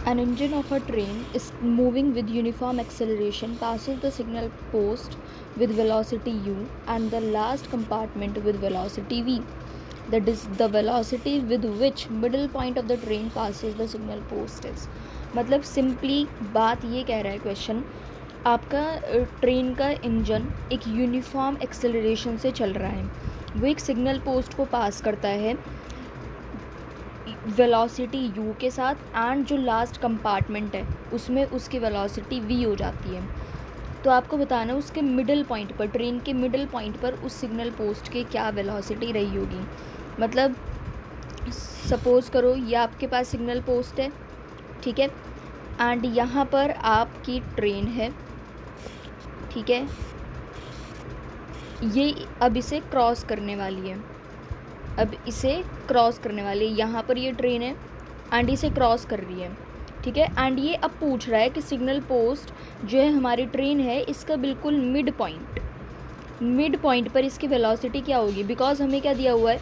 An engine of a train is moving with uniform acceleration, passes the signal post with velocity u and the last compartment with velocity v. That is the velocity with which middle point of the train passes the signal post is. मतलब simply बात ये कह रहा है question, आपका train का engine एक uniform acceleration से चल रहा है, वो एक सिग्नल पोस्ट को पास करता है वेलोसिटी u के साथ, एंड जो लास्ट कंपार्टमेंट है उसमें उसकी वेलोसिटी v हो जाती है. तो आपको बताना है उसके मिडल पॉइंट पर, ट्रेन के मिडल पॉइंट पर उस सिग्नल पोस्ट की क्या वेलोसिटी रही होगी. मतलब सपोज़ करो ये आपके पास सिग्नल पोस्ट है, ठीक है, एंड यहाँ पर आपकी ट्रेन है, ठीक है, ये अब इसे क्रॉस करने वाली है, यहाँ पर ये ट्रेन है एंड इसे क्रॉस कर रही है, ठीक है. एंड ये अब पूछ रहा है कि सिग्नल पोस्ट जो है हमारी ट्रेन है इसका बिल्कुल मिड पॉइंट पर इसकी वेलोसिटी क्या होगी. बिकॉज हमें क्या दिया हुआ है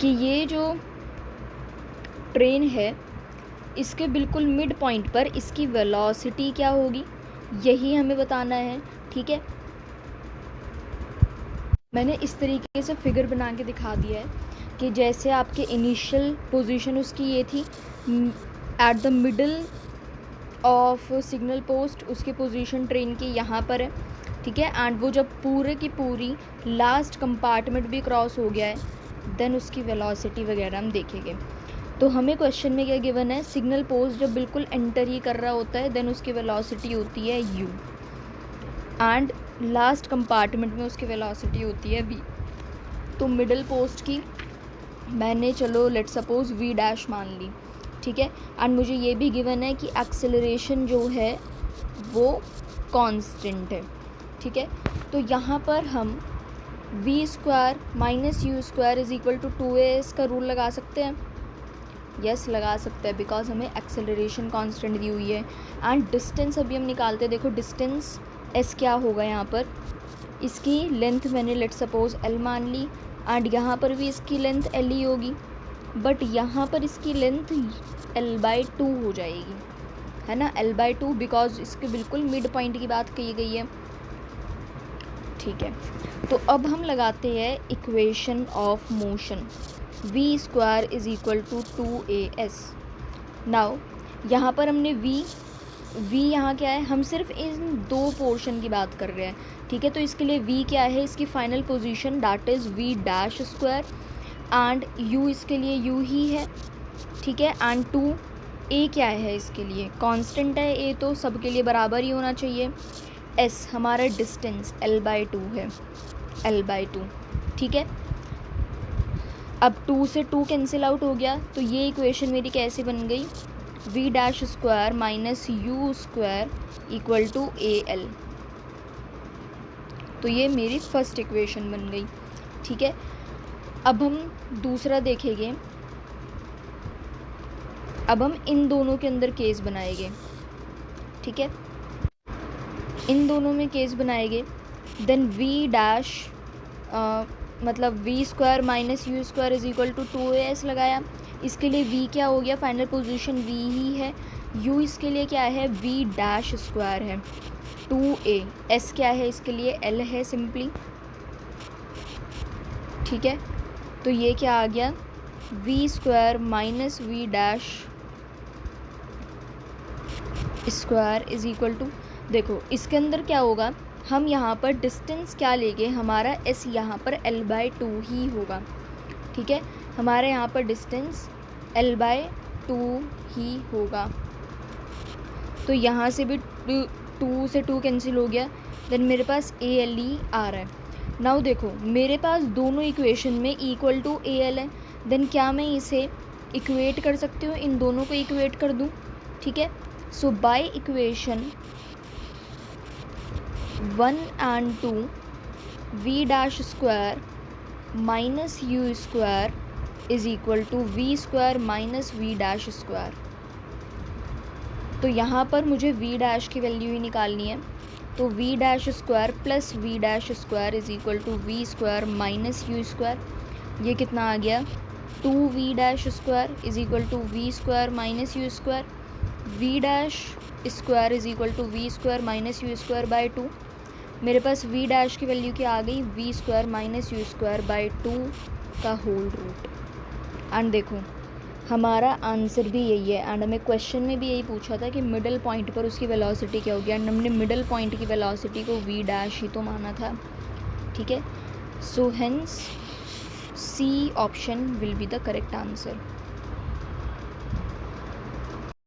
कि ये जो ट्रेन है इसके बिल्कुल मिड पॉइंट पर इसकी वेलोसिटी क्या होगी, यही हमें बताना है, ठीक है. मैंने इस तरीके से फिगर बना के दिखा दिया है कि जैसे आपके इनिशियल पोजीशन उसकी ये थी, at the middle of signal post उसकी पोजीशन ट्रेन की यहाँ पर है, ठीक है. एंड वो जब पूरे की पूरी लास्ट कंपार्टमेंट भी क्रॉस हो गया है देन उसकी वेलोसिटी वगैरह हम देखेंगे. तो हमें क्वेश्चन में क्या गिवन है, सिग्नल पोस्ट जब बिल्कुल एंटर ही कर रहा होता है देन उसकी वेलोसिटी होती है u एंड लास्ट कंपार्टमेंट में उसकी वेलोसिटी होती है v. तो मिडल पोस्ट की मैंने चलो लेट सपोज v डैश मान ली, ठीक है. एंड मुझे ये भी गिवन है कि एक्सेलरेशन जो है वो कांस्टेंट है, ठीक है. तो यहाँ पर हम v square minus you square is equal to 2as का रूल लगा सकते हैं. यस लगा सकते हैं, बिकॉज हमें एक्सेलरेशन कांस्टेंट दी हुई है. एंड डिस्टेंस अभी हम निकालते हैं. देखो डिस्टेंस s क्या होगा, यहाँ पर इसकी लेंथ मैंने लेट सपोज l मान ली एंड यहाँ पर भी इसकी लेंथ l ही होगी, बट यहाँ पर इसकी लेंथ l/2 हो जाएगी, है ना, l/2, बिकॉज इसके बिल्कुल मिड पॉइंट की बात कही गई है, ठीक है. तो अब हम लगाते हैं equation of motion, v square is equal to 2as. Now यहाँ पर हमने v यहाँ क्या है, हम सिर्फ इन दो पोर्शन की बात कर रहे हैं, ठीक है. तो इसके लिए v क्या है, इसकी final position that is v dash square, and u इसके लिए u ही है, ठीक है. एंड 2a क्या है, इसके लिए कांस्टेंट है a, तो सबके लिए बराबर ही होना चाहिए. s हमारा डिस्टेंस l/2 है, l/2, ठीक है. अब 2 से 2 कैंसिल आउट हो गया, तो ये इक्वेशन मेरी कैसे बन गई, v dash square minus you square equal to al. तो ये मेरी फर्स्ट इक्वेशन बन गई, ठीक है. अब हम दूसरा देखेंगे, अब हम इन दोनों के अंदर केस बनाएंगे, ठीक है. इन दोनों में केस बनाएंगे, देन v डैश मतलब v square minus you square is equal to 2as लगाया. इसके लिए v क्या हो गया, फाइनल पोजीशन v ही है, u इसके लिए क्या है, v डैश स्क्वायर है 2a, s क्या है इसके लिए l है सिंपली, ठीक है. तो ये क्या आ गया, v square minus v dash square is equal to, देखो इसके अंदर क्या होगा, हम यहाँ पर डिस्टेंस क्या लेंगे, हमारा s यहाँ पर l/2 ही होगा, ठीक है. हमारे यहाँ पर डिस्टेंस l/2 ही होगा. तो यहाँ से भी 2 से 2 कैंसिल हो गया, देन मेरे पास al ही आ रहा है. नाउ देखो मेरे पास दोनों इक्वेशन में इक्वल टू al है, देन क्या मैं इसे इक्वेट कर सकती हूँ, इन दोनों को इक्वेट कर दूँ, ठीक है. So by equation 1 and 2 v dash square minus you square is equal to v square minus v dash square. तो यहाँ पर मुझे v डैश की वैल्यू ही निकालनी है, तो v dash square plus v dash square is equal to v square minus you square. ये कितना आ गया, 2v' is equal to v square minus you square, v' square is equal to v square minus you square by 2। मेरे पास v' की value क्या आ गई, v square minus you square by 2 का होल रूट। एंड देखो हमारा answer भी यही है, एंड हमें क्वेश्चन में भी यही पूछा था कि मिडल पॉइंट पर उसकी वेलोसिटी क्या होगी, एंड हमने मिडल पॉइंट की वेलोसिटी को v' ही तो माना था, ठीक है। So hence C option will be the correct answer.